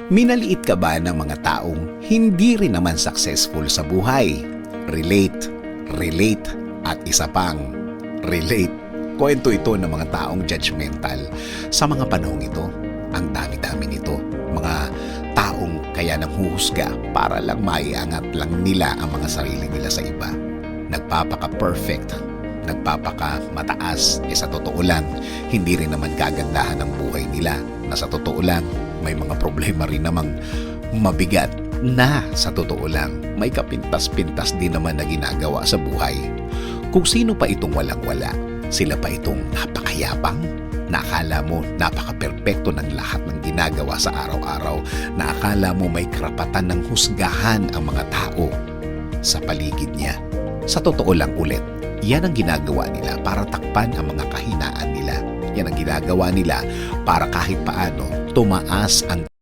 Minaliit ka ba ng mga taong hindi rin naman successful sa buhay? Relate, relate, at isa pang relate. Kwento ito ng mga taong judgmental. Sa mga panahong ito, ang dami-dami nito. Mga taong kaya nanghuhusga para lang maiangat lang nila ang mga sarili nila sa iba. Nagpapaka-perfect, nagpapaka-mataas. Sa totoo lang, hindi rin naman kagandahan ang buhay nila. Na sa totoo lang, may mga problema rin namang mabigat na sa totoo lang, may kapintas-pintas din naman na ginagawa sa buhay. Kung sino pa itong walang-wala, sila pa itong napakayapang, na akala mo napaka-perpekto ng lahat ng ginagawa sa araw-araw, na akala mo may karapatan ng husgahan ang mga tao sa paligid niya. Sa totoo lang ulit, yan ang ginagawa nila para takpan ang mga kahinaan nila. Yan ang ginagawa nila para kahit paano tumaas ang